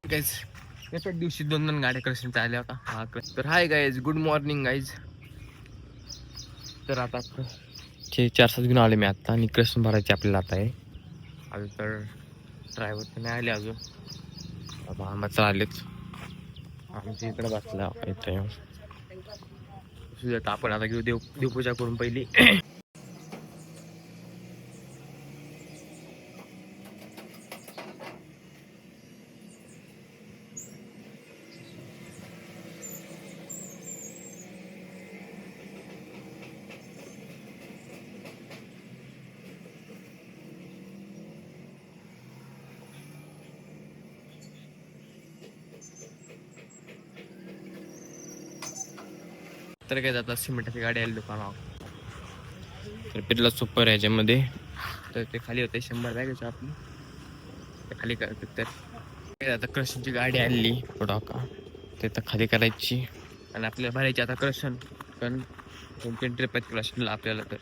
Guys एकाच दिवशी दोन गाड्या कृष्णच्या आल्या होता हा तर hi guys good morning guys. तर आता 4-7 घेऊन आले मी आता आणि कृष्ण भरायचे आपल्याला आता आहे अजून तर ड्रायव्हर तर नाही आले अजून. आम्हाला आलेच आमच्या इकडे बसला इथे आपण आता घेऊ देवपूजा करून पहिली. तर काय जातात सिमेंटाची गाडी आली दुकानावर तर पिरला सुपर ह्याच्यामध्ये तर ते खाली होते 100 बॅगेच आपली खाली करते. तर आता कृष्णची गाडी आणली पुढं का ते तर खाली करायची आणि आपल्याला भरायची आता कृष्ण पण 2-3 ट्रिप आहेत कृष्णला आपल्याला. तर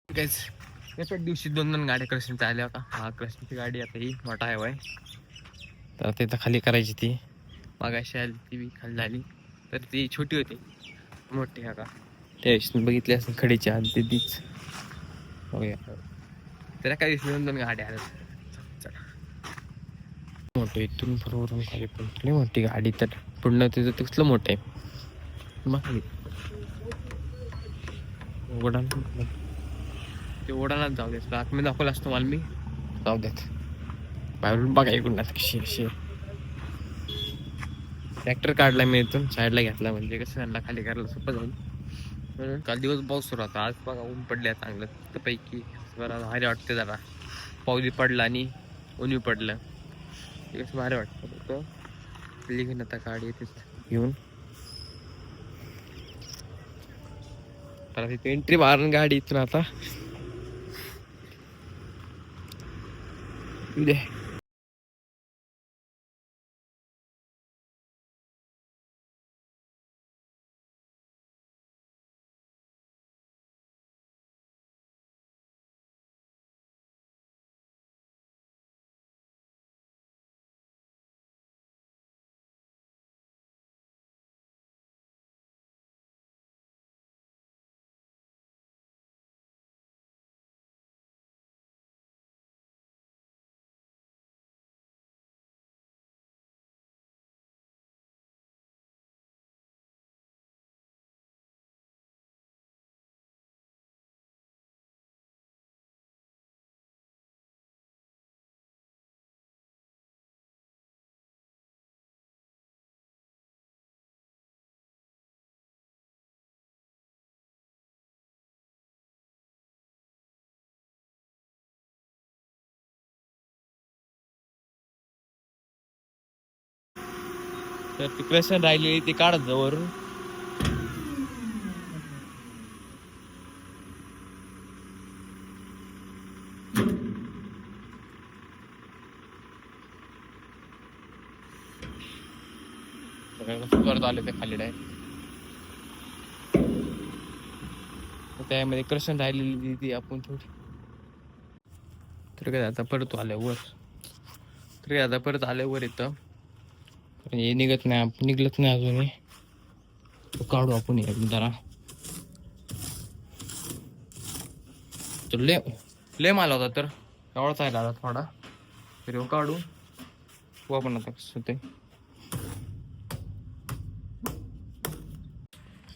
एकाच दिवशी दोन गाड्या कृष्णच्या आल्या होता हा कृष्णची गाडी आता ही मोठा आहे वय तर तिथं खाली करायची ती मागाशी आली ती बी खाली झाली तर ती छोटी होती मोठी हा का त्या बघितली असं खडीची आली तीच बघूया. त्याला काही दोन गाड्या आल्या मोठे इथून बरोबर खाली पोहोचली मोठी गाडी तर पुढनं तिथं तिथलं मोठं आहे मग ओढा ते ओढायलाच जाऊ देत आतमध्ये दाखवलं असतं मला मी जाऊ देत बाहेरून बघा ऐकून कशी अशी ट्रॅक्टर काढला मी इथून साईडला घेतला म्हणजे कसं त्यांना खाली करायला सोपं जाईल म्हणून. काल दिवस पाऊस सुरू होता आज बघा ऊन पडले चांगलं तर पैकी जरा भारी वाटते जरा पाऊस पडला आणि ऊन पडलं ते कसं भारी वाटतं फक्त लिघून आता गाडी येते घेऊन तर एंट्री मारून गाडी इथून आता दे. तर ती क्वेश्चन राहिलेली ती काढत जा वरून करत आले ते खाली डायरेक्ट त्यामध्ये क्वेश्चन राहिलेली ती आपण थोडी तर काय आता परत आल्या वर तर काय आता परत आल्या वर येतं हे निघत नाही आपण निघलत नाही अजून तो काढू आपण जरा तर ले माला होता तर एवढाच आहे दादा थोडा तरी काढू हो आपण आता कसं होते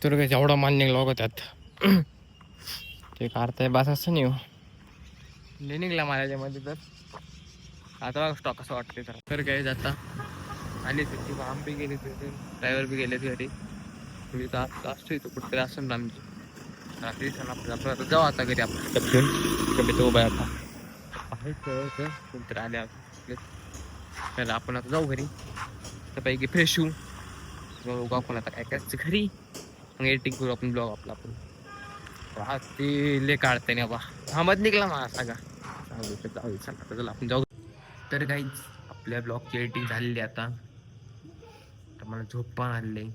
तर काय एवढा मान निघला बघा त्यात ते काढताय बास असं नाही निघला माझ्यामध्ये तर आता स्टॉक असं वाटते तर काय जाता आली तिथे आम बी गेले तिथे ड्रायव्हर बी गेले घरी तुम्ही तर असतो इथं कुठतरी असं ना आमची रात्री आपल्याला जाऊ आता घरी आपण घेऊन कमी तो उभा आता कोणतरी आले आता. तर आपण आता जाऊ घरी त्यापैकी फ्रेश होऊ. मग आपण आता काय करायचं घरी, मग एडिटिंग करू आपण ब्लॉग आपला आपण. ते ले काढते ना बा हा मत निघला मा सगळा. चला आपण जाऊ. तर काहीच आपल्या ब्लॉगची एडिटिंग झालेली आता. तर मला झोप पण आलेली.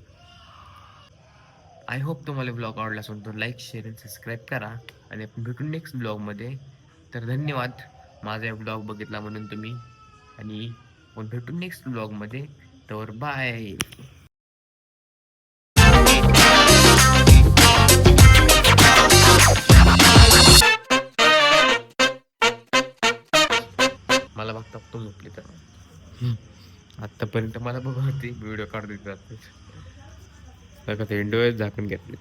आय होप तुम्हाला ब्लॉग आवडला असेल तर लाईक शेअर आणि सबस्क्राईब करा. आणि आपण भेटून नेक्स्ट ब्लॉगमध्ये. तर धन्यवाद माझा ब्लॉग बघितला म्हणून तुम्ही. आणि आपण भेटून नेक्स्ट ब्लॉगमध्ये. तर बाय. मला बघता तो झोपली तर आतापर्यंत मला बघा होती व्हिडिओ काढत जाते. ते इंडोर झाकून घेतले.